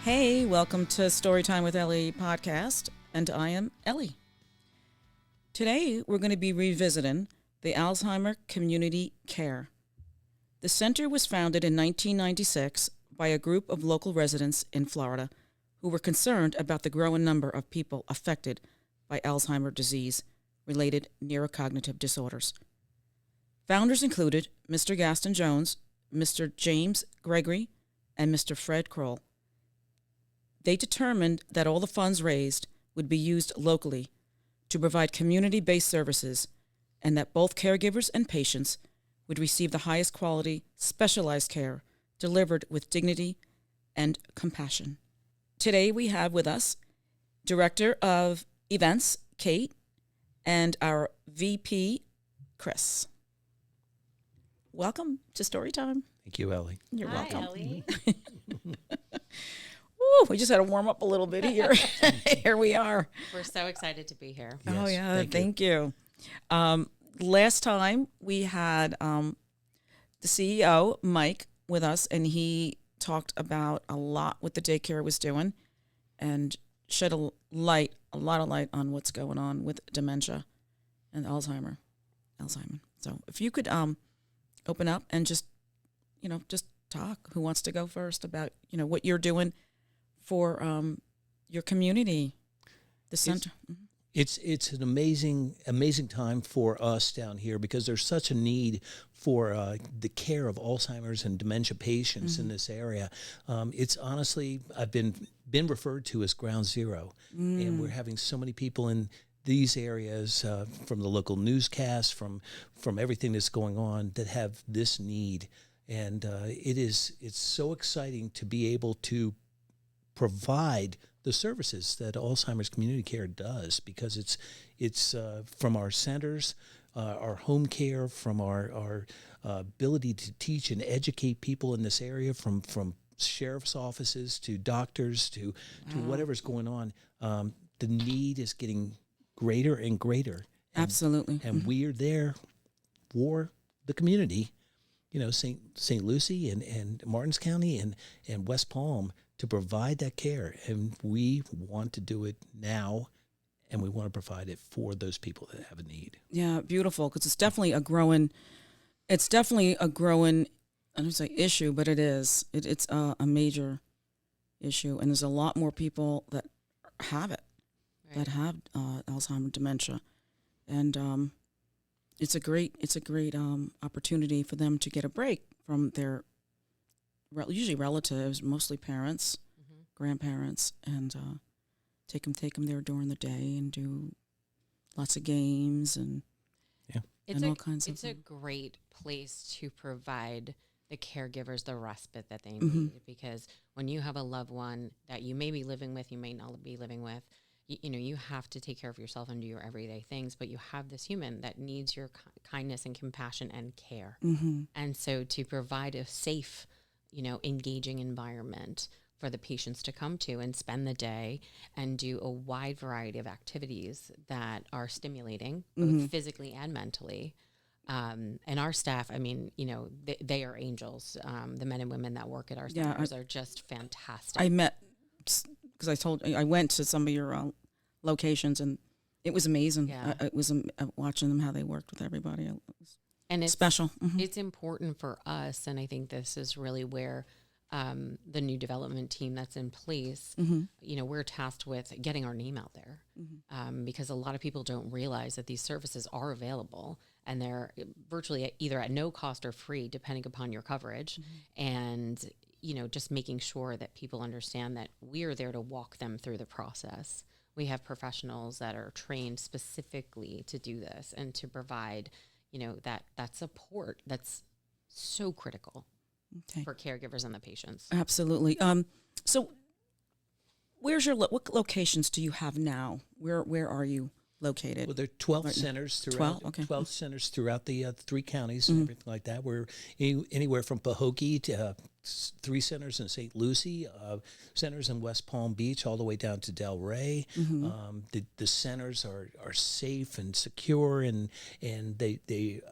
Hey, welcome to Storytime with Ellie podcast, and I am Ellie. Today, we're going to be revisiting the Alzheimer Community Care. The center was founded in 1996 by a group of local residents in Florida who were concerned about the growing number of people affected by Alzheimer disease-related neurocognitive disorders. Founders included Mr. Gaston Jones, Mr. James Gregory, and Mr. Fred Kroll. They determined that all the funds raised would be used locally to provide community-based services and that both caregivers and patients would receive the highest quality, specialized care delivered with dignity and compassion. Today we have with us Director of Events, Kate, and our VP, Chris. Welcome to Storytime. Thank you, Ellie. You're Hi, welcome. Ellie. Woo, we just had to warm up a little bit here. Here we are. We're so excited to be here. Oh, Yes, yeah. Thank you. Last time we had the CEO, Mike, with us, and he talked about a lot what the daycare was doing and shed a lot of light on what's going on with dementia and Alzheimer. So if you could open up and just talk. Who wants to go first about, what you're doing for your community, the center? It's an amazing time for us down here because there's such a need for the care of Alzheimer's and dementia patients in this area. It's honestly, I've been referred to as ground zero, and we're having so many people in these areas from the local newscasts, from everything that's going on that have this need. And it's so exciting to be able to provide the services that Alzheimer's Community Care does, because it's from our centers, our home care, from our ability to teach and educate people in this area, from sheriff's offices to doctors to whatever's going on. The need is getting greater and greater. Absolutely. And we are there for the community, St. Lucie and Martins County and West Palm, to provide that care. And we want to do it now, and we want to provide it for those people that have a need. Yeah, beautiful, because it's definitely a growing, I don't say issue, but it's a major issue. And there's a lot more people that have it, that have Alzheimer's dementia. And it's a great opportunity for them to get a break from their usually relatives, mostly parents, grandparents, and take them there during the day and do lots of games and all kinds of. It's a great place to provide the caregivers the respite that they need, because when you have a loved one that you may be living with, you may not be living with, you have to take care of yourself and do your everyday things, but you have this human that needs your kindness and compassion and care. And so to provide a safe, engaging environment for the patients to come to and spend the day and do a wide variety of activities that are stimulating, both physically and mentally. And our staff, they are angels. The men and women that work at our centers are just fantastic. I met, because I went to some of your locations, and it was amazing. Yeah. It was watching them, how they worked with everybody. It was and it's special. It's important for us, and I think this is really where the new development team that's in place, we're tasked with getting our name out there, because a lot of people don't realize that these services are available, and they're virtually either at no cost or free, depending upon your coverage. And, just making sure that people understand that we are there to walk them through the process. We have professionals that are trained specifically to do this and to provide, that support that's so critical for caregivers and the patients. Absolutely. So where's what locations do you have now? Where are you located? Well, there are 12 centers throughout 12 centers throughout the 3 counties and everything like that. We're anywhere from Pahokee to 3 centers in St. Lucie, centers in West Palm Beach, all the way down to Delray. The centers are safe and secure, and they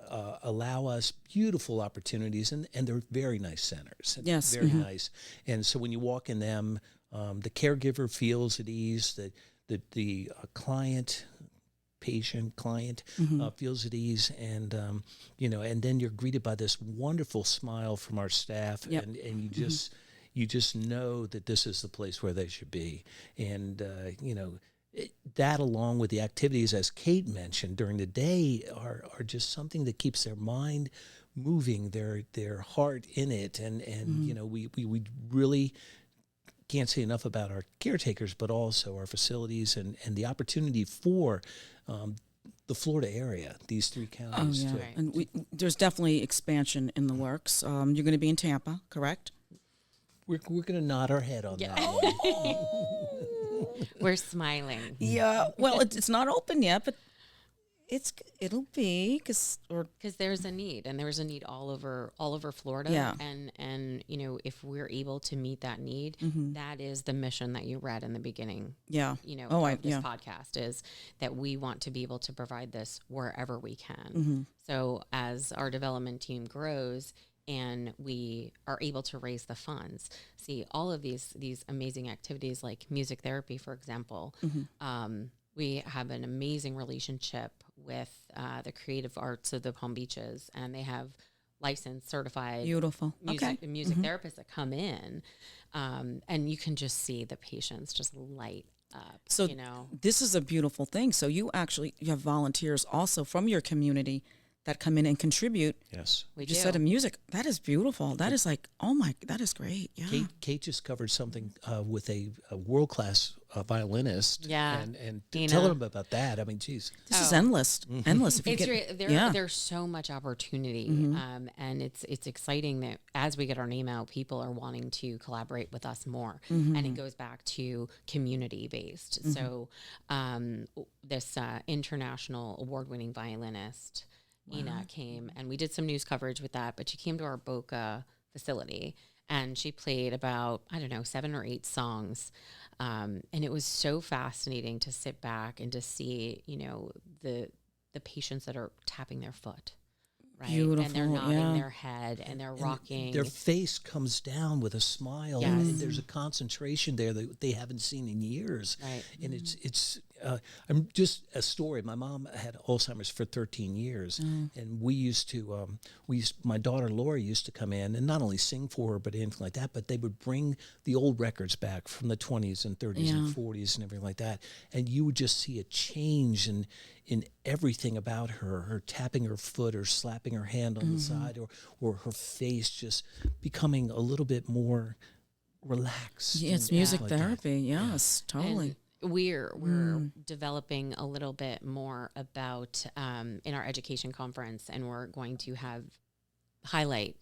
allow us beautiful opportunities, and they're very nice centers. Yes. Very nice. And so when you walk in them, the caregiver feels at ease, that the patient client feels at ease, and and then you're greeted by this wonderful smile from our staff, Yep. and you just know that this is the place where they should be, and that, along with the activities, as Kate mentioned, during the day are just something that keeps their mind moving, their heart in it, and we really can't say enough about our caretakers, but also our facilities and the opportunity for the Florida area, these 3 counties. Oh, yeah. Right. And there's definitely expansion in the works. You're going to be in Tampa, correct? We're going to nod our head on that one. We're smiling. Yeah. Well, it's not open yet, but it'll be because There's a need, and there's a need all over Florida. Yeah. And if we're able to meet that need, that is the mission that you read in the beginning. yeah. Of this podcast, is that we want to be able to provide this wherever we can. So as our development team grows and we are able to raise the funds, see all of these amazing activities like music therapy, for example. We have an amazing relationship with the creative arts of the Palm Beaches, and they have licensed, certified Beautiful. music therapists that come in, and you can just see the patients just light up. So this is a beautiful thing. So you have volunteers also from your community that come in and contribute. Yes. We just do. said music. That is beautiful. That is like, that is great. Yeah. Kate just covered something with a world-class violinist. Yeah. And Dina. tell them about that. I mean, geez. This is endless. Endless. If you There's so much opportunity, and it's exciting that as we get our name out, people are wanting to collaborate with us more, and it goes back to community based. So this international award-winning violinist, Ina, came, and we did some news coverage with that, but she came to our Boca facility, and she played about, 7 or 8 songs. And it was so fascinating to sit back and to see, the patients that are tapping their foot, right? Beautiful, and they're nodding their head, and they're rocking. Their face comes down with a smile. Yes. And there's a concentration there that they haven't seen in years. Right. And I'm just a story. My mom had Alzheimer's for 13 years, and we used to, my daughter Laura used to come in and not only sing for her, but anything like that, but they would bring the old records back from the 20s and 30s and 40s and everything like that. And you would just see a change in everything about her tapping her foot or slapping her hand on the side, or her face just becoming a little bit more relaxed. Yeah, it's music therapy. Yes, totally. And we're developing a little bit more about in our education conference, and we're going to highlight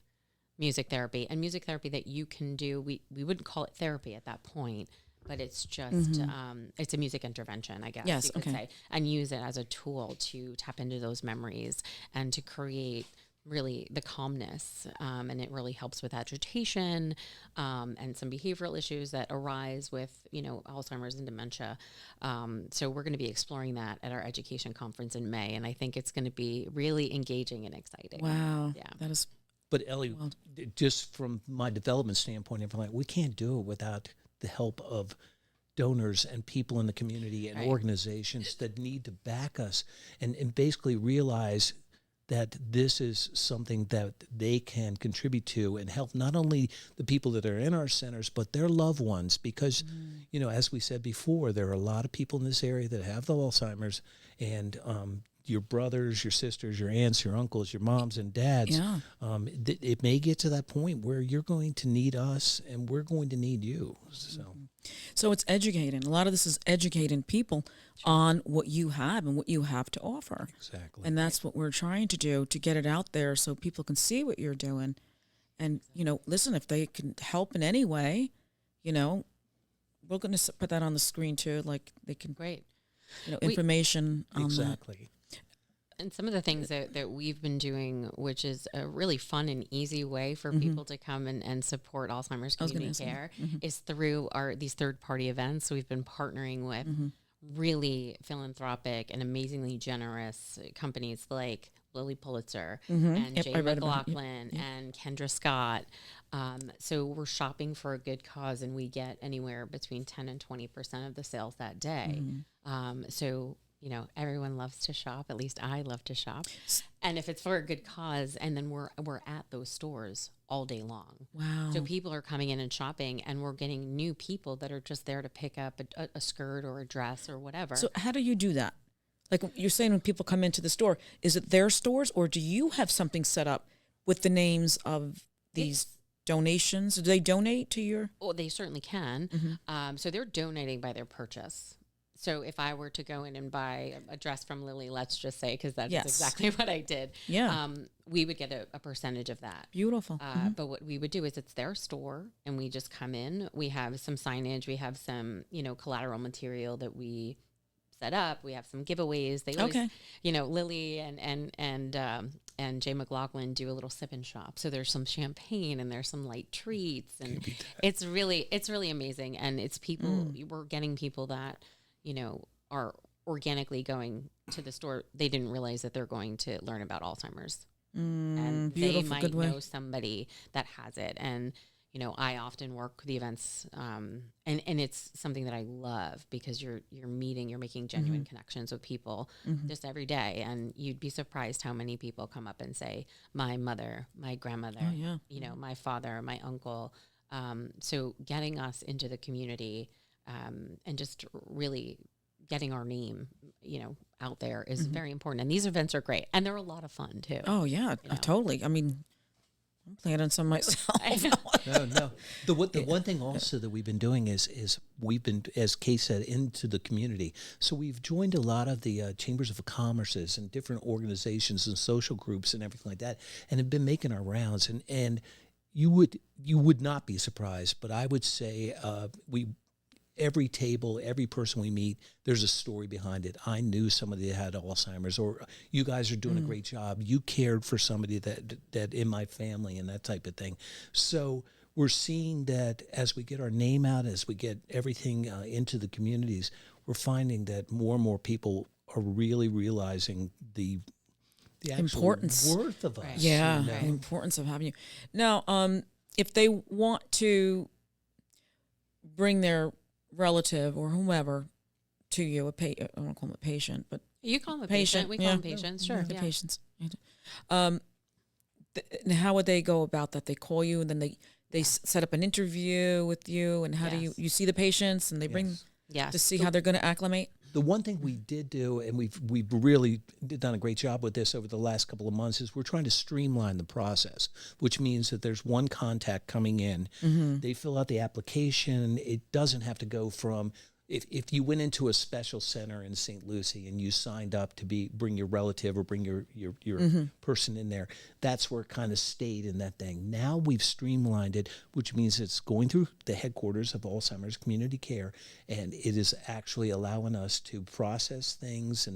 music therapy that you can do. We wouldn't call it therapy at that point, but it's just it's a music intervention, I guess you could say, and use it as a tool to tap into those memories and to create really the calmness, and it really helps with agitation and some behavioral issues that arise with Alzheimer's and dementia. So we're going to be exploring that at our education conference in May, and I think it's going to be really engaging and exciting. Wow. Yeah. That is. But Ellie, just from my development standpoint, we can't do it without the help of donors and people in the community and organizations that need to back us and basically realize that this is something that they can contribute to and help not only the people that are in our centers, but their loved ones. Because, as we said before, there are a lot of people in this area that have the Alzheimer's, and your brothers, your sisters, your aunts, your uncles, your moms and dads, it may get to that point where you're going to need us and we're going to need you. So it's educating. A lot of this is educating people on what you have and what you have to offer. Exactly. And that's what we're trying to do, to get it out there so people can see what you're doing. And, listen, if they can help in any way, we're going to put that on the screen too. Like they can, Great. Information on that. Exactly. And some of the things that we've been doing, which is a really fun and easy way for people to come and support Alzheimer's community care, is through these third-party events. So we've been partnering with really philanthropic and amazingly generous companies like Lily Pulitzer and Yep, Jay I read about it. Yep. McLaughlin and Kendra Scott. So we're shopping for a good cause, and we get anywhere between 10 and 20% of the sales that day. So, you know, everyone loves to shop. At least I love to shop. And if it's for a good cause, and then we're at those stores all day long. Wow. So people are coming in and shopping, and we're getting new people that are just there to pick up a skirt or a dress or whatever. So how do you do that? Like you're saying, when people come into the store, is it their stores, or do you have something set up with the names of these donations? Do they donate to your? Oh, they certainly can. So they're donating by their purchase. So if I were to go in and buy a dress from Lily, let's just say, because that's exactly what I did. Yeah. We would get a percentage of that. Beautiful. But what we would do is it's their store, and we just come in. We have some signage. We have some, you know, collateral material that we set up. We have some giveaways. They always, you know, Lily and Jay McLaughlin do a little sip and shop. So there's some champagne and there's some light treats, and it's really amazing. And it's people, we're getting people that, you know, are organically going to the store. They didn't realize that they're going to learn about Alzheimer's, and they might know somebody that has it. And, you know, I often work the events, and it's something that I love, because you're making genuine connections with people just every day. And you'd be surprised how many people come up and say, my mother, my grandmother, you know, my father, my uncle. So getting us into the community, and just really getting our name, you know, out there is very important. And these events are great, and they're a lot of fun too. Oh yeah, you know? totally. I mean, I'm planning some myself. No. The one thing also that we've been doing is we've been, as Kay said, into the community. So we've joined a lot of the chambers of commerces and different organizations and social groups and everything like that, and have been making our rounds. And you would not be surprised, but I would say every table, every person we meet, there's a story behind it. I knew somebody that had Alzheimer's, or you guys are doing a great job. You cared for somebody that in my family, and that type of thing. So we're seeing that as we get our name out, as we get everything into the communities, we're finding that more and more people are really realizing the importance, worth of us. Yeah, you know? the importance of having you. Now, if they want to bring their relative or whomever to you, I don't want to call them a patient, but you call them a patient. We call them patients. Sure, the patients. How would they go about that? They call you, and then they set up an interview with you, and how do you see the patients, and they bring to see how they're going to acclimate? The one thing we did do, and we've really done a great job with this over the last couple of months, is we're trying to streamline the process, which means that there's one contact coming in. They fill out the application. It doesn't have to go from, if you went into a special center in St. Lucie and you signed up to bring your relative or bring your person in there, that's where it kind of stayed in that thing. Now we've streamlined it, which means it's going through the headquarters of Alzheimer's Community Care, and it is actually allowing us to process things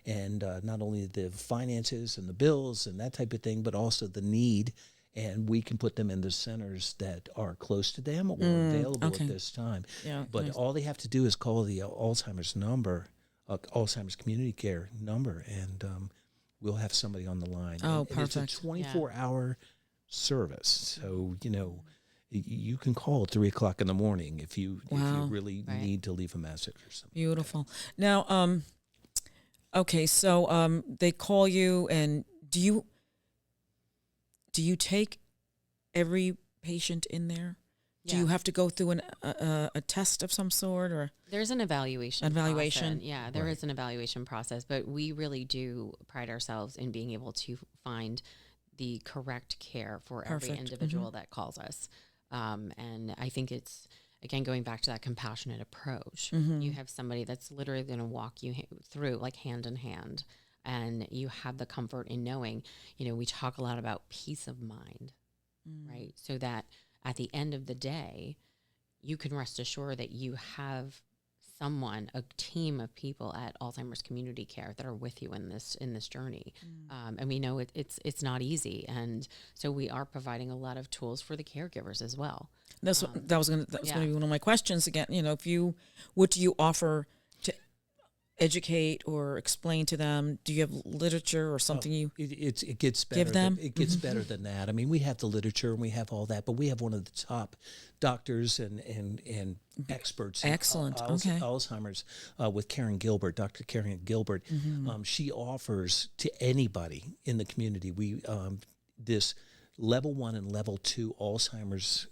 and not only the finances and the bills and that type of thing, but also the need. And we can put them in the centers that are close to them or available at this time. Yeah, but all they have to do is call the Alzheimer's number, Alzheimer's Community Care number, and we'll have somebody on the line. Oh, and perfect. It's a 24-hour service. So, you know, you can call at 3 o'clock in the morning if you really need to leave a message or something. Beautiful. Now, okay, so they call you, and do you take every patient in there? Do you have to go through a test of some sort, or there's an evaluation? Evaluation. Process. Yeah, there is an evaluation process, but we really do pride ourselves in being able to find the correct care for every individual that calls us. And I think it's, again, going back to that compassionate approach. You have somebody that's literally going to walk you through, like, hand in hand. And you have the comfort in knowing, you know, we talk a lot about peace of mind, right? So that at the end of the day, you can rest assured that you have someone, a team of people at Alzheimer's Community Care that are with you in this journey. And we know it's not easy, and so we are providing a lot of tools for the caregivers as well. That was going to be one of my questions again. You know, what do you offer to educate or explain to them? Do you have literature or something It gets better. give them? It gets better than that. I mean, we have the literature and we have all that, but we have one of the top doctors and experts. Excellent. In Okay. Alzheimer's with Karen Gilbert, Dr. Karen Gilbert. She offers to anybody in the community this level 1 and level 2 Alzheimer's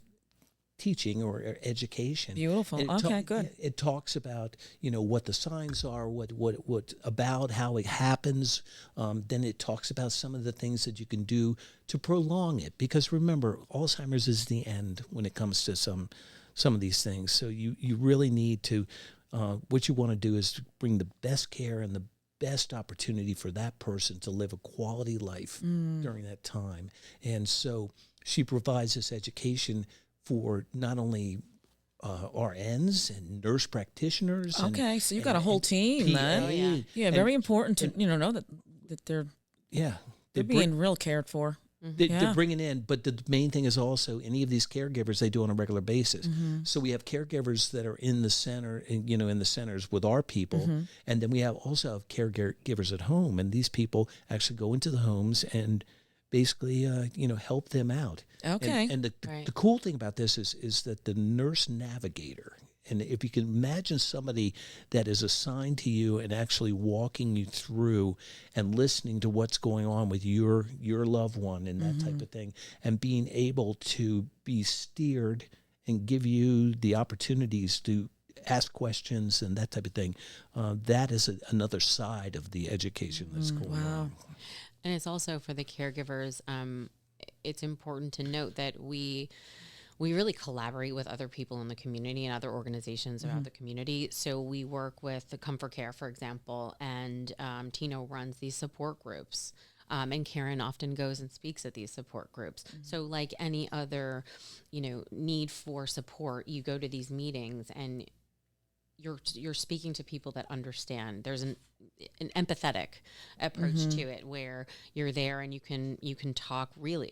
teaching or education. Beautiful. And Okay, good. It talks about, what the signs are, what about how it happens. Then it talks about some of the things that you can do to prolong it. Because remember, Alzheimer's is the end when it comes to some of these things. So you really need to, what you want to do is to bring the best care and the best opportunity for that person to live a quality life during that time. And so she provides this education for not only RNs and nurse practitioners. Okay, so you've got a whole team then. Yeah, very important to know that they're being real cared for. They're bringing in, but the main thing is also any of these caregivers they do on a regular basis. So we have caregivers that are in the center, in the centers with our people, and then we also have caregivers at home, and these people actually go into the homes and basically, help them out. Okay. And the cool thing about this is that the nurse navigator, and if you can imagine somebody that is assigned to you and actually walking you through and listening to what's going on with your loved one and that type of thing, and being able to be steered and give you the opportunities to ask questions and that type of thing, that is another side of the education that's going on. And it's also for the caregivers. It's important to note that we really collaborate with other people in the community and other organizations around the community. So we work with the Comfort Care, for example, and Tino runs these support groups. And Karen often goes and speaks at these support groups. So like any other, need for support, you go to these meetings and you're speaking to people that understand. There's an empathetic approach to it where you're there and you can talk really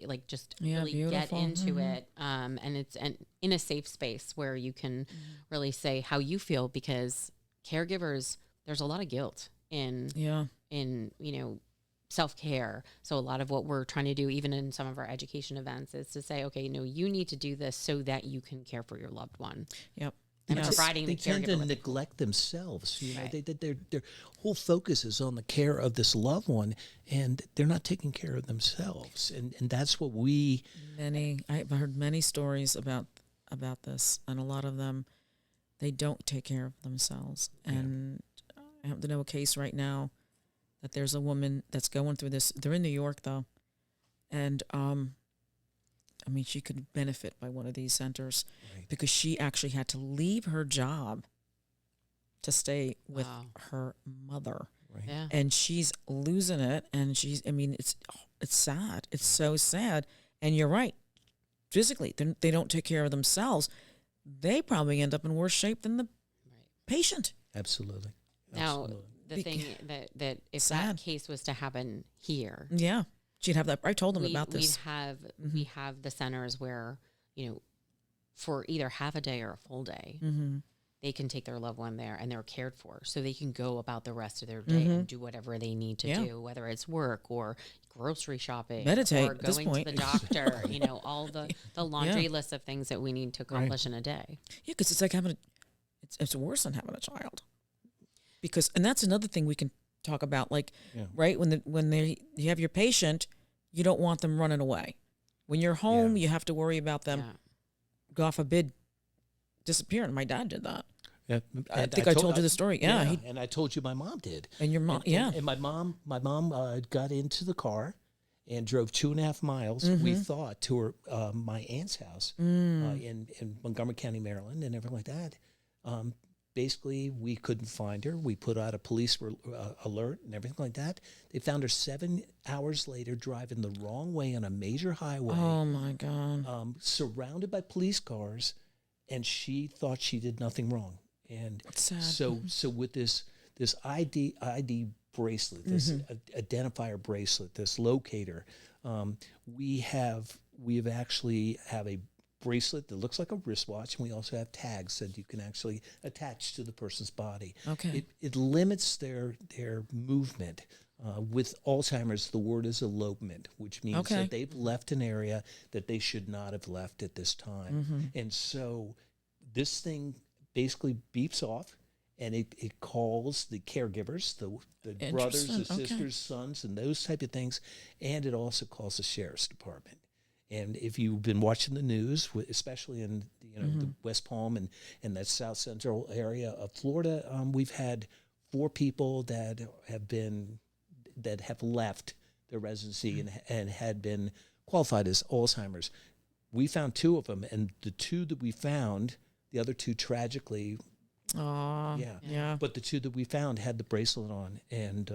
really get into it. And it's in a safe space where you can really say how you feel, because caregivers, there's a lot of guilt in self-care. So a lot of what we're trying to do, even in some of our education events, is to say, okay, you need to do this so that you can care for your loved one. Yep. And providing they the tend to caregiver neglect themselves. Right. Their whole focus is on the care of this loved one, and they're not taking care of themselves. And that's what I've heard many stories about this, and a lot of them, they don't take care of themselves. And I happen to know a case right now that there's a woman that's going through this. They're in New York though, and she could benefit by one of these centers because she actually had to leave her job to stay with her mother. Right. Yeah. And she's losing it. And it's sad. It's so sad. And you're right. Physically, they don't take care of themselves. They probably end up in worse shape than the patient. Absolutely. Now, the thing that if sad. that case was to happen here, yeah, she'd have that. I told them about this. We have the centers where, for either half a day or a full day, they can take their loved one there and they're cared for, so they can go about the rest of their day and do whatever they need to do, whether it's work or grocery shopping, meditate or at this going point. to the doctor, all the laundry list of things that we need to accomplish in a day. Yeah, because it's like it's worse than having a child. And that's another thing we can talk about, right? When you have your patient, you don't want them running away. When you're home, you have to worry about them, God forbid, disappearing. My dad did that. Yeah, I think I told you the story. Yeah, and I told you my mom did. And your mom, and my mom got into the car and drove 2.5 miles. We thought to her my aunt's house in Montgomery County, Maryland, and everything like that. Basically, we couldn't find her. We put out a police alert and everything like that. They found her 7 hours later driving the wrong way on a major highway. Oh, my God. Surrounded by police cars, and she thought she did nothing wrong. And sad. So with this ID bracelet, this identifier bracelet, this locator, we actually have a bracelet that looks like a wristwatch, and we also have tags that you can actually attach to the person's body. Okay. It limits their movement. With Alzheimer's, the word is elopement, which means that they've left an area that they should not have left at this time. And so this thing basically beeps off, and it calls the caregivers, the brothers, the sisters, sons, and those type of things. And it also calls the sheriff's department. And if you've been watching the news, especially in the West Palm and that South Central area of Florida, we've had 4 people that have left their residency and had been qualified as Alzheimer's. We found 2 of them, and the 2 that we found, the other 2 tragically, yeah. But the 2 that we found had the bracelet on, and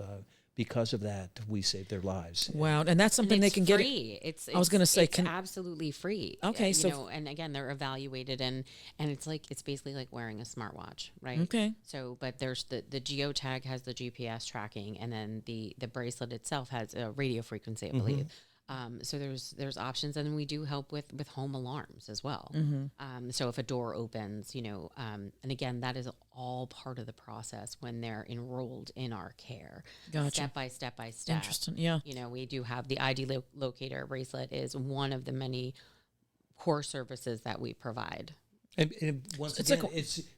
because of that, we saved their lives. Wow, and that's something they can free. Get. I was going to say, it's absolutely free. Okay, and again, they're evaluated, and it's basically like wearing a smartwatch, right? Okay. So, but there's the geotag has the GPS tracking, and then the bracelet itself has a radio frequency, I believe. So there's options, and we do help with home alarms as well. So if a door opens, and again, that is all part of the process when they're enrolled in our care. Gotcha. Step by step by step. Interesting. Yeah. We do have the ID locator bracelet is one of the many core services that we provide. And once again,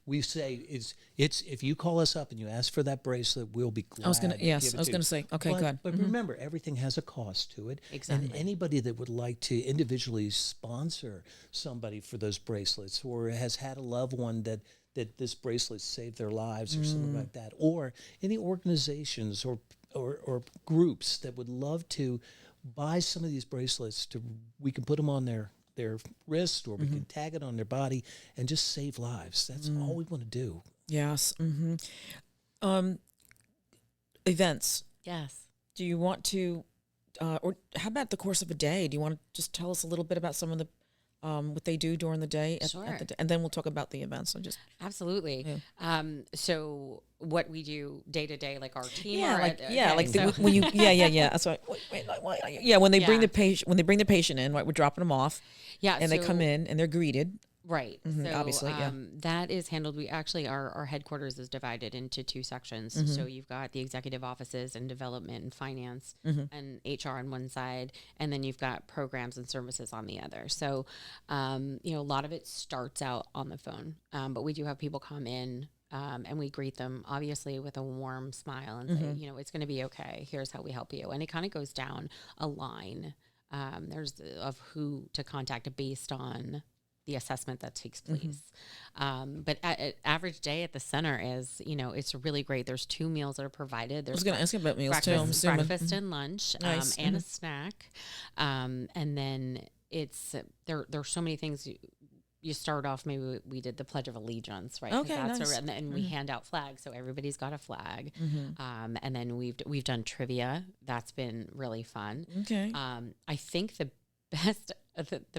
we say if you call us up and you ask for that bracelet, we'll be glad. I was going to say, okay, good. But remember, everything has a cost to it. Exactly. And anybody that would like to individually sponsor somebody for those bracelets, or has had a loved one that this bracelet saved their lives, or something like that, or any organizations or groups that would love to buy some of these bracelets, we can put them on their wrist, or we can tag it on their body and just save lives. That's all we want to do. Yes. Events. Yes. Do you want to, or how about the course of a day? Do you want to just tell us a little bit about some of the, what they do during the day? Sure. And then we'll talk about the events. Absolutely. Yeah. So what we do day to day, like our team. When you, That's right. When they bring the patient in, right, we're dropping them off. Yeah. And they come in and they're greeted. Right. So, obviously, that is handled. We actually, our headquarters is divided into 2 sections. So you've got the executive offices and development and finance and HR on one side, and then you've got programs and services on the other. So, a lot of it starts out on the phone, but we do have people come in and we greet them obviously with a warm smile and say, it's going to be okay. Here's how we help you. And it kind of goes down a line. There's of who to contact based on the assessment that takes place. But at average day at the center is, it's really great. There's 2 meals that are provided. There's I was going to ask you about meals too. I'm assuming. Breakfast and lunch, Nice. and a snack. And then there's so many things. You start off, maybe we did the Pledge of Allegiance, right? Okay, nice. nice. And we hand out flags, so everybody's got a flag. And then we've done trivia. That's been really fun. Okay. I think the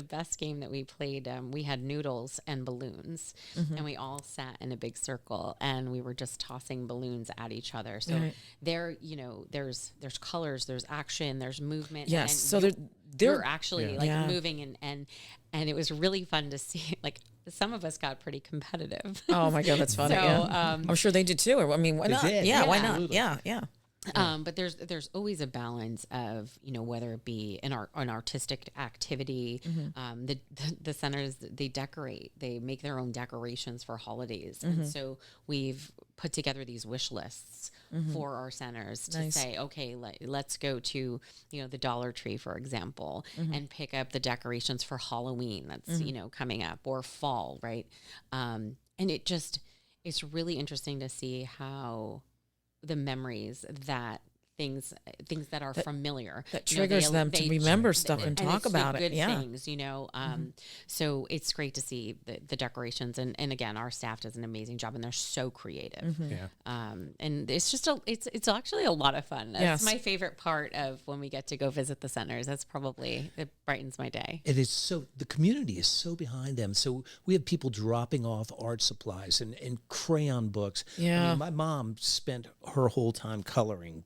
best game that we played, we had noodles and balloons, and we all sat in a big circle and we were just tossing balloons at each other. So there, there's colors, there's action, there's movement. Yes. And So they're you're actually moving and it was really fun to see. Like some of us got pretty competitive. Oh my God, that's funny. So, I'm sure they did too. I mean, why not? did. Yeah, why not? Absolutely. Yeah. But there's always a balance of, whether it be an artistic activity, the centers, they decorate, they make their own decorations for holidays. And so we've put together these wish lists for our centers to say, okay, let's go to, the Dollar Tree, for example, and pick up the decorations for Halloween that's, coming up, or fall. Right. And it's really interesting to see how the memories that things that are familiar that triggers them to remember stuff and talk it's about the it. good things, so it's great to see the decorations and again, our staff does an amazing job and they're so creative. And it's just it's actually a lot of fun. That's my favorite part of when we get to go visit the centers. That's probably, it brightens my day. It is the community is so behind them. So we have people dropping off art supplies and crayon books. Yeah. I mean, my mom spent her whole time coloring,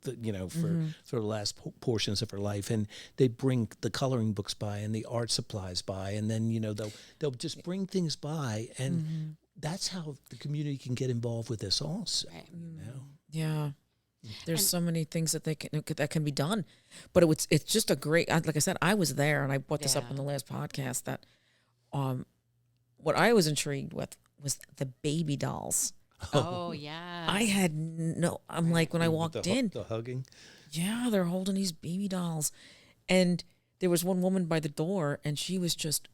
for the last portions of her life, and they bring the coloring books by and the art supplies by, and then they'll just bring things by, and that's how the community can get involved with this also. Right. Yeah. There's so many things that that can be done, but it's just a great. Like I said, I was there, and I brought this up in the last podcast. That, what I was intrigued with was the baby dolls. Oh yeah. I had no. I'm like when I walked in, the hugging. Yeah, they're holding these baby dolls, and there was one woman by the door, and she was just.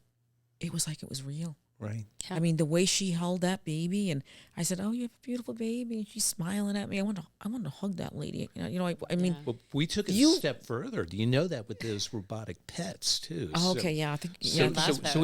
It was like it was real. Right. Yeah. I mean, the way she held that baby, and I said, "Oh, you have a beautiful baby," and she's smiling at me. I want to hug that lady. I mean, Well, we took it a step further. Do you know that with those robotic pets too? Oh, okay, yeah, I think So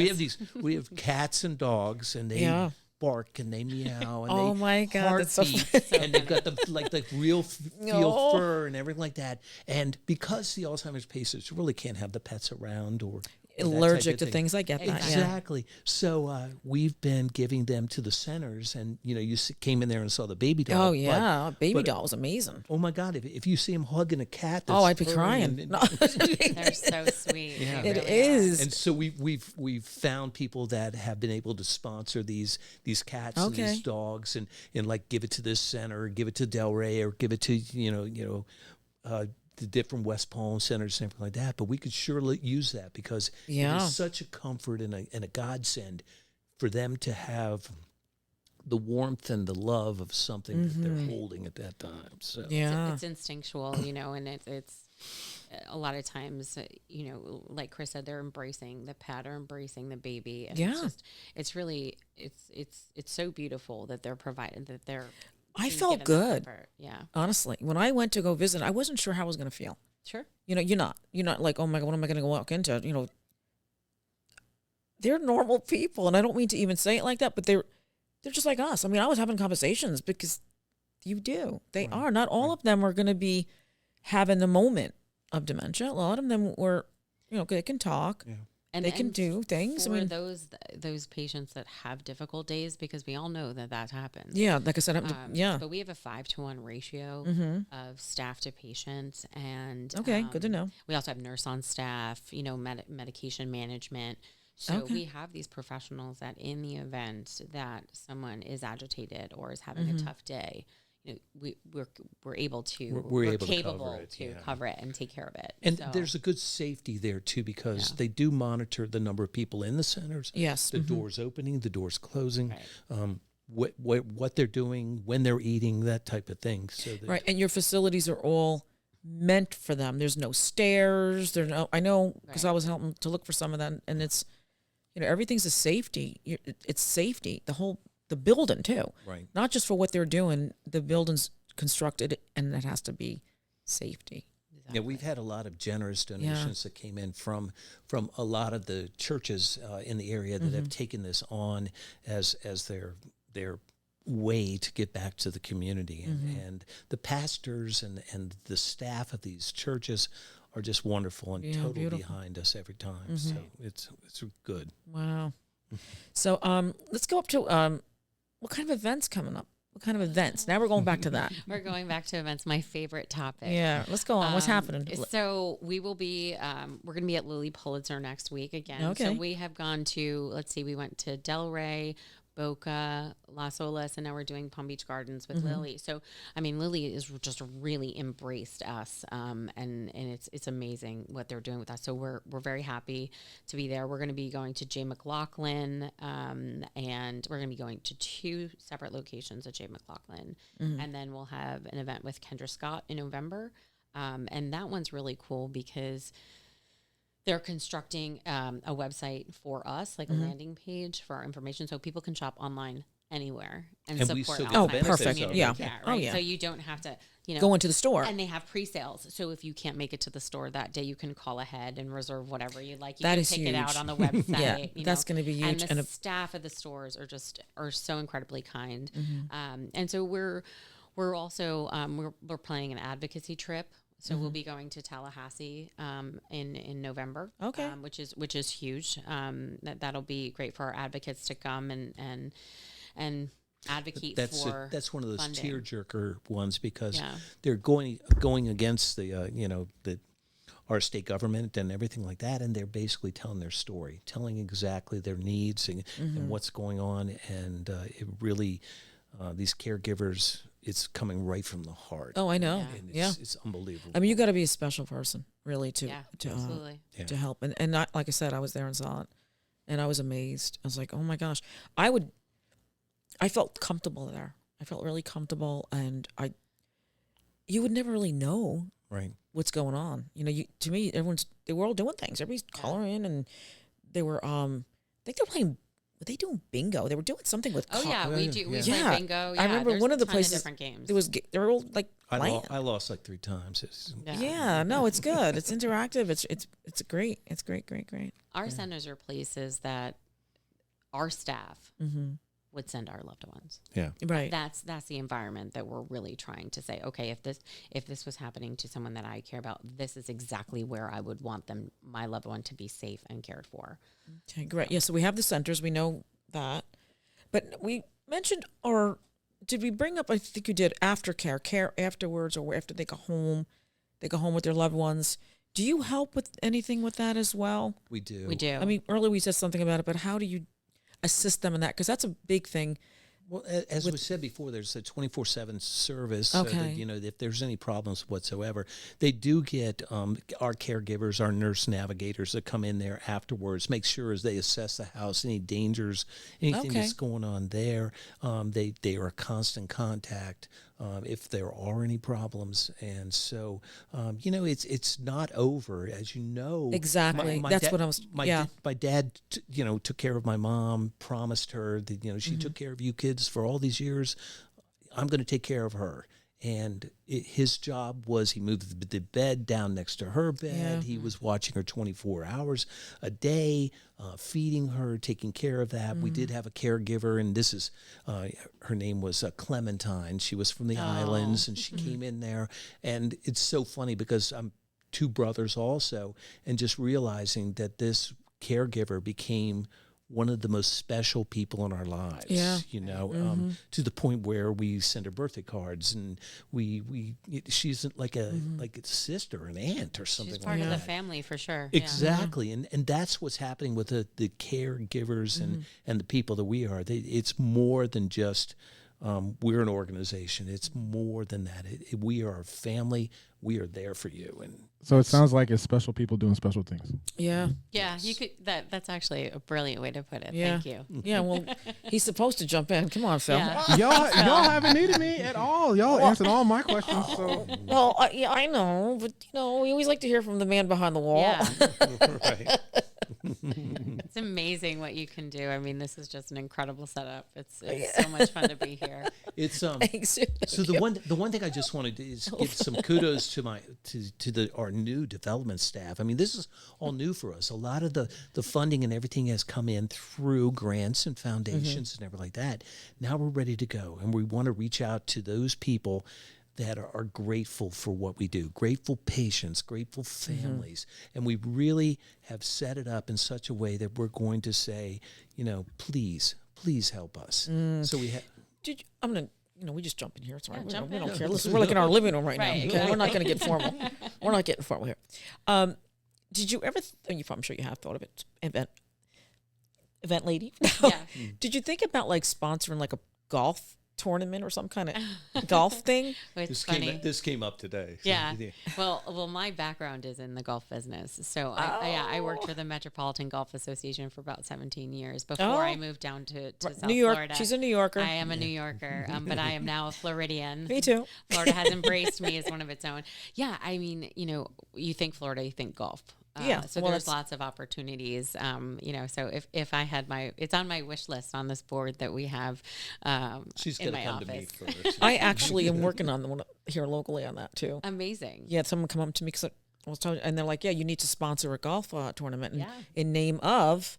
we have cats and dogs, and they bark and they meow and oh they my God, that's so heartbeat, and they've got the real feel fur and everything like that. And because the Alzheimer's patients really can't have the pets around or allergic to things, I get that. Exactly. Yeah. So we've been giving them to the centers, and you came in there and saw the baby doll. Oh yeah, baby doll was amazing. Oh my God! If you see him hugging a cat, I'd be crying. They're so sweet. Yeah. It really is. And so we've found people that have been able to sponsor these cats and these dogs, and like give it to this center, give it to Delray, or give it to the different West Palm centers and everything like that. But we could surely use that because it is such a comfort and a godsend for them to have the warmth and the love of something that they're holding at that time. So yeah, it's instinctual, and it's a lot of times, like Chris said, they're embracing the pet or embracing the baby. And it's really so beautiful that they're provided, that they're. I felt good. Yeah. Honestly, when I went to go visit, I wasn't sure how I was going to feel. Sure. You're not like, oh my God, what am I going to walk into? They're normal people, and I don't mean to even say it like that, but they're just like us. I mean, I was having conversations because they are. Not all of them are going to be having the moment of dementia. A lot of them were, they can talk. Yeah. And they can do things. For those patients that have difficult days, because we all know that happens. Yeah, like I said, But we have a 5-to-1 ratio of staff to patients, and good to know. We also have nurse on staff, medication management. So we have these professionals that, in the event that someone is agitated or is having a tough day, we're able to we're capable to cover it and take care of it. And there's a good safety there too, because they do monitor the number of people in the centers. Yes, the doors opening, the doors closing, what they're doing, when they're eating, that type of thing. So and your facilities are all meant for them. There's no stairs. I know because I was helping to look for some of that, and it's everything's a safety. It's safety. The building too, right? Not Not just for what they're doing. The building's constructed, and it has to be safety. Exactly. Yeah, we've had a lot of generous donations that came in from a lot of the churches in the area that have taken this on as their way to get back to the community, and the pastors and the staff of these churches are just wonderful and totally behind us every time. So it's good. Wow. So let's go up to what kind of events coming up? What kind of events? Now we're going back to that. We're going back to events, my favorite topic. Yeah, let's go on. What's happening? So we will be, we're going to be at Lilly Pulitzer next week again. Okay. So we have gone to, we went to Delray, Boca, Las Olas, and now we're doing Palm Beach Gardens with Lilly. So, Lilly is just really embraced us, and it's amazing what they're doing with us. So we're very happy to be there. We're going to be going to J. McLaughlin, and we're going to be going to 2 separate locations at J. McLaughlin, and then we'll have an event with Kendra Scott in November, and that one's really cool because they're constructing a website for us, like a landing page for our information, so people can shop online anywhere and support Alzheimer's perfect. community Yeah. care, right? Oh, yeah. So you don't have to, go into the store. And they have pre-sales. So if you can't make it to the store that day, you can call ahead and reserve whatever you like. You that can is pick huge. it out on the website. That's going to be huge. And the staff of the stores are so incredibly kind. And so we're also we're planning an advocacy trip. So we'll be going to Tallahassee in November, which is huge. That'll be great for our advocates to come and advocate That's for that's one of those funding. tearjerker ones because Yeah. they're going against the our state government and everything like that, and they're basically telling their story, telling exactly their needs and what's going on, and it really these caregivers, it's coming right from the heart. Oh, I know. And Yeah. it's unbelievable. I mean, you got to be a special person, really, Yeah, absolutely. to help. And not, like I said, I was there and saw it, and I was amazed. I was like, oh my gosh, I felt comfortable there. I felt really comfortable, and you would never really know Right. what's going on. To me, they were all doing things. Everybody's coloring, and they were, I think they were playing. Were they doing bingo? They were doing something with. Oh yeah, we do. We Yeah. play bingo. Yeah, I remember there's one of the a ton places. different games. They were all like playing. I lost like 3 times. Yeah, no, it's good. It's interactive. It's great. It's great. Our centers are places that our staff would send our loved ones. Yeah. Right. That's the environment that we're really trying to say, okay, if this was happening to someone that I care about, this is exactly where I would want my loved one to be safe and cared for. Okay, great. Yeah, so we have the centers. We know that. But we mentioned, or did we bring up, I think you did, aftercare, care afterwards, or after they go home with their loved ones. Do you help with anything with that as well? We do. We do. I mean, earlier we said something about it, but how do you assist them in that? Because that's a big thing. Well, as we said before, there's a 24/7 service. So Okay. that, if there's any problems whatsoever, they do get our caregivers, our nurse navigators that come in there afterwards, make sure as they assess the house, any dangers, anything Okay. that's going on there. They are a constant contact if there are any problems, and so it's not over, as you know. Exactly. That's what I was. My dad, took care of my mom. Promised her that she took care of you kids for all these years. I'm going to take care of her. And his job was he moved the bed down next to her bed. Yeah. He was watching her 24 hours a day, feeding her, taking care of that. We did have a caregiver, and this is her name was Clementine. She was from the islands, and she came in there. And it's so funny because I'm 2 brothers also, and just realizing that this caregiver became one of the most special people in our lives, Yeah. To the point where we send her birthday cards, and she's like a sister, an aunt, or something She's part like of that. the family for sure. Yeah. Exactly, and that's what's happening with the caregivers and the people that we are. It's more than just we're an organization. It's more than that. We are a family. We are there for you. And so it sounds like it's special people doing special things. Yeah. Yeah, you could. That's actually a brilliant way to put it. Yeah. Thank you. Yeah, well, he's supposed to jump in. Come on, Phil. Yeah. Y'all haven't needed me at all. Y'all answered all my questions. So Well, yeah, I know, but we always like to hear from the man behind the wall. Yeah. right. It's amazing what you can do. I mean, this is just an incredible setup. It's so much fun to be here. It's Thanks. So the one thing I just wanted to is give some kudos to our new development staff. I mean, this is all new for us. A lot of the funding and everything has come in through grants and foundations and everything like that. Now we're ready to go, and we want to reach out to those people that are grateful for what we do, grateful patients, grateful families. And we really have set it up in such a way that we're going to say, please help us. So we have. I'm going to, we just jump in here. It's all right. jump We don't in. care. Listen, we're like in our living room right, Right, now. Okay? We're not going to get exactly. formal. We're not getting formal here. Did you ever, I'm sure you have thought of it, event lady? Yeah. Did you think about sponsoring a golf tournament or some kind of golf thing? It's funny. This came up today. Yeah. Well, my background is in the golf business. So I worked for the Metropolitan Golf Association for about 17 years before I moved down to South New York. Florida. She's a New Yorker. I am a New Yorker, but I am now a Floridian. Me too. Florida has embraced me as one of its own. Yeah, I mean, you think Florida, you think golf. Yeah, So well, there's lots of opportunities. So if I had it's on my wish list on this board that we have She's in going to my come to me office. first. I actually am working on the one here locally on that too. Amazing. Yeah, someone come up to me because I was telling, and they're like, "Yeah, you need to sponsor a golf tournament." And Yeah. in name of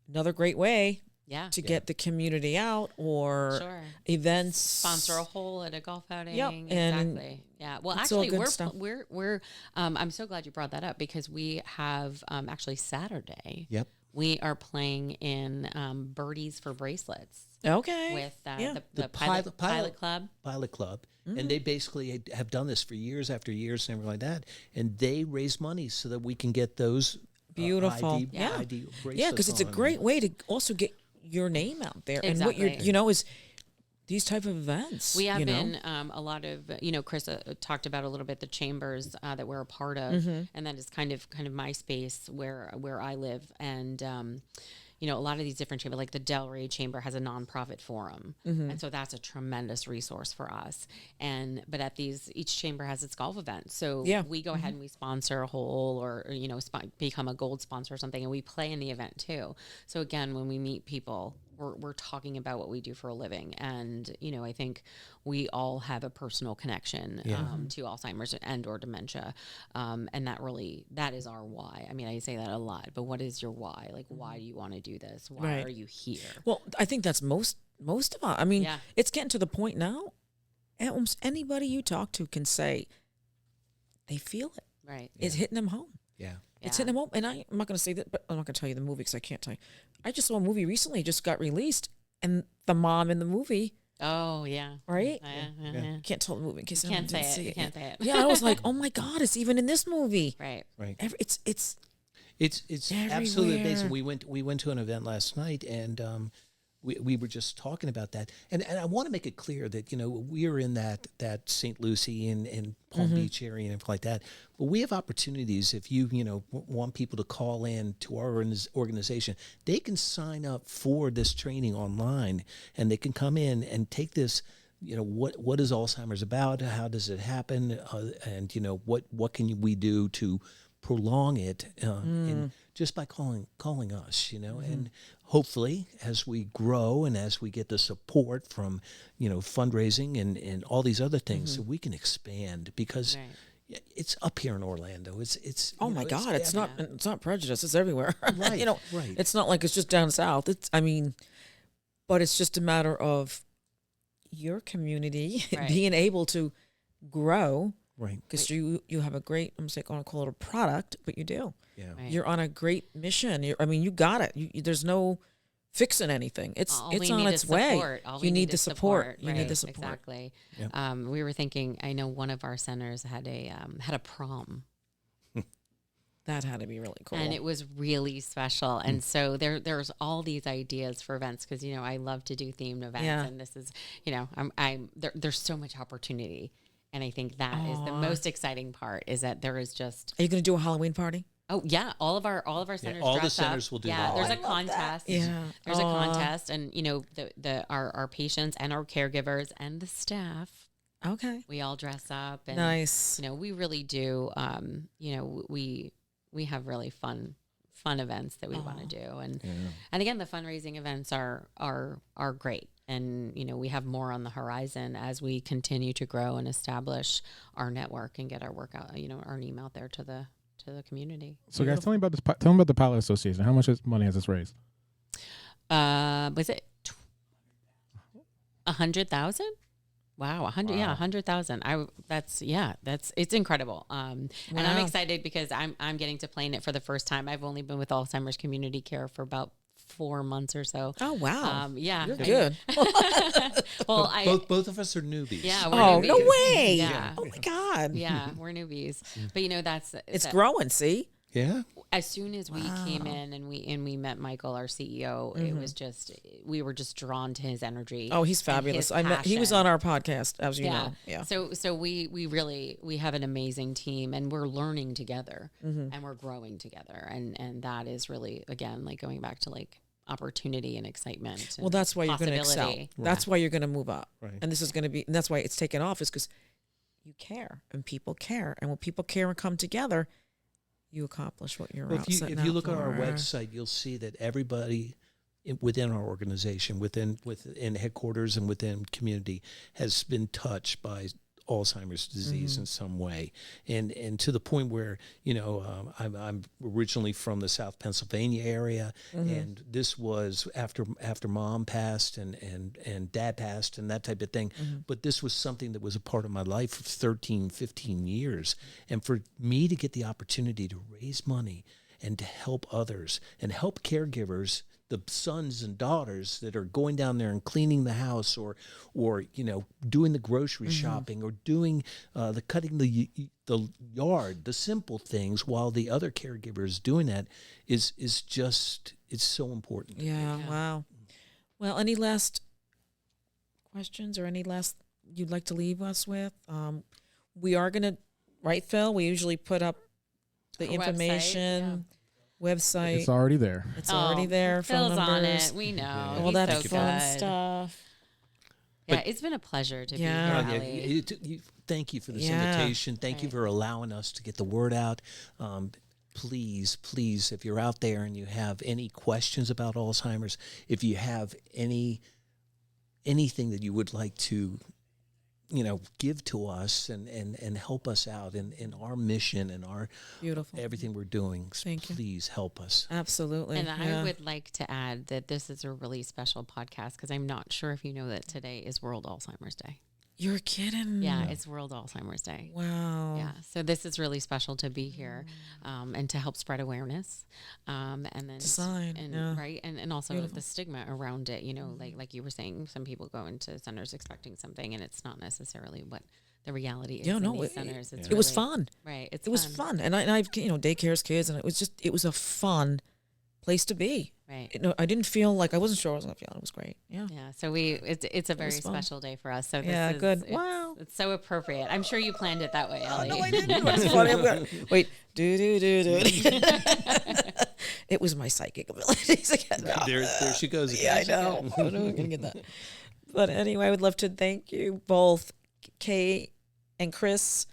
another great way Yeah. to get the community out or Sure. events. Sponsor a hole at a golf outing. Yep, and Exactly. Yeah. Well, it's all actually, good stuff. we're I'm so glad you brought that up because we have actually Saturday. Yep. We are playing in Birdies for Bracelets. Okay. with Yeah. the pilot club. Pilot Club, and they basically have done this for years after years and everything like that, and they raise money so that we can get those Beautiful. ID, Yeah. ID bracelets. Yeah, because it's a on. great way to also get your name out there. And what you're, Exactly. is these type of events. We have been a lot of, Chris talked about a little bit the chambers that we're a part of, and that is kind of my space where I live, and a lot of these different chambers, like the Delray Chamber has a nonprofit forum, and so that's a tremendous resource for us. But at each chamber has its golf event, so we go ahead and we sponsor a hole, or become a gold sponsor or something, and we play in the event too. So again, when we meet people, we're talking about what we do for a living, and I think we all have a personal connection to Alzheimer's and or dementia, and that is our why. I mean, I say that a lot, but what is your why? Like, why do you want to do this? Why are you here? Well, I think that's most of us. I mean, it's getting to the point now. Almost anybody you talk to can say they feel it. Right. It's hitting them home. Yeah. It's hitting them home. And I'm not going to say that, but I'm not going to tell you the movie because I can't tell you. I just saw a movie recently, just got released, and the mom in the movie. Oh, yeah. Right? Yeah. Can't tell the movie in case You anyone can't didn't say it. see You it. can't say it. Yeah, I was like, oh my God, it's even in this movie. Right. Right. It's It's absolutely amazing. We went to an event last night, and we were just talking about that. And I want to make it clear that we are in that St. Lucie and Palm Beach area and everything like that. But we have opportunities. If you want people to call in to our organization, they can sign up for this training online, and they can come in and take this. What is Alzheimer's about? How does it happen? And what can we do to prolong it, and just by calling us, and hopefully as we grow and as we get the support from, fundraising and all these other things, so we can expand, because it's up here in Orlando. It's oh my God, it's not prejudice. It's everywhere. Right. Right. It's not like it's just down south. But it's just a matter of your community being able to grow. Right. Because you have a great, I'm just going to call it a product, but you do. Yeah. Right. You're on a great mission. You got it. There's no fixing anything. It's on its way. You need the support. You need the support. Exactly. Yep. We were thinking, I know one of our centers had a prom. That had to be really cool. And it was really special. And so there's all these ideas for events, because, I love to do themed events. Yeah. And this is, there's so much opportunity. And I think that is the most exciting part, is that there is just. Are you going to do a Halloween party? Oh yeah, all of our centers. all the dress centers up. will do Yeah, that. there's a contest. Yeah. There's a contest, and our patients and our caregivers and the staff. Okay. We all dress up. And, Nice. We really do. We have really fun events that we want to do, and again, the fundraising events are great. And, we have more on the horizon as we continue to grow and establish our network and get our work out, our name out there to the community. So guys, tell me about this. Tell me about the Pilot Association. How much money has this raised? Was it 100,000? Wow, 100,000. It's incredible. And I'm excited because I'm getting to play in it for the first time. I've only been with Alzheimer's Community Care for about 4 months or so. Oh wow. Yeah. You're good. Well, both of us are newbies. Yeah. We're Oh, newbies. no way. Yeah. Oh my God. Yeah, we're newbies. But It's growing, see? Yeah. As soon as we came in and we met Michael, our CEO, it was we were just drawn to his energy. Oh, he's fabulous. He was on our podcast, as you know. Yeah. So we have an amazing team, and we're learning together, and we're growing together, and that is really, again, like going back to like opportunity and excitement. Well, that's why you're going to excel. Possibility. That's why you're going to move up. Right. And this is going to be, and that's why it's taken off, is because you care and people care. And when people care and come together, you accomplish what you're out setting if you out look at our for. website, you'll see that everybody within our organization, within headquarters and within community, has been touched by Alzheimer's disease in some way, and to the point where I'm originally from the South Pennsylvania area, and this was after Mom passed and Dad passed and that type of thing. But this was something that was a part of my life for 13, 15 years, and for me to get the opportunity to raise money and to help others and help caregivers the sons and daughters that are going down there and cleaning the house, or doing the grocery shopping, or doing the cutting the yard, the simple things, while the other caregiver is doing that is just, it's so important. Yeah, wow. Well, any last questions or any last you'd like to leave us with? We are going to, right, Phil? We usually put up the information. Website. It's already there. It's already there. Phil's phone numbers. on it. We know. All He's that so fun good. stuff. Yeah, it's been a pleasure to be here, Ellie. Thank you for this Yeah. invitation. Thank you for allowing us to get the word out. Please, if you're out there and you have any questions about Alzheimer's, if you have anything that you would like to, give to us and help us out in our mission and our Beautiful. everything we're doing, Thank you. please help us. Absolutely. And I would like to add that this is a really special podcast because I'm not sure if you know that today is World Alzheimer's Day. You're kidding. Yeah, it's World Alzheimer's Day. Wow. Yeah, so this is really special to be here, and to help spread awareness, and then right, and also the stigma around it. Like you were saying, some people go into centers expecting something, and it's not necessarily what the reality is. In these centers, it was fun. Right, it was fun, and I've daycares, kids, and it was a fun place to be. Right. I didn't feel like I wasn't sure I was going to feel. It was great. Yeah. Yeah. So it's a very special day for us. So this is good. Wow. It's so appropriate. I'm sure you planned it that way, Ellie. No, I didn't. It's funny. Wait. Do. It was my psychic abilities again. No. There she goes again. Yeah, I know. I'm going to get that. But anyway, I would love to thank you both, Kay and Chris,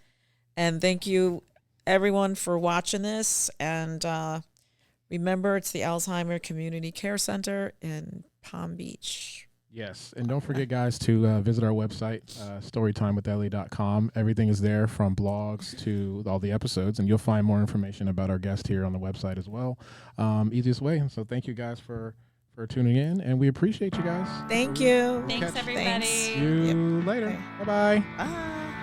and thank you everyone for watching this. And remember, it's the Alzheimer Community Care Center in Palm Beach. Yes, and don't forget, guys, to visit our website, storytimewithellie.com. Everything is there, from blogs to all the episodes, and you'll find more information about our guest here on the website as well. Easiest way. So thank you guys for tuning in, and we appreciate you guys. Thank you. Thanks, everybody. See you later. Bye-bye. Bye.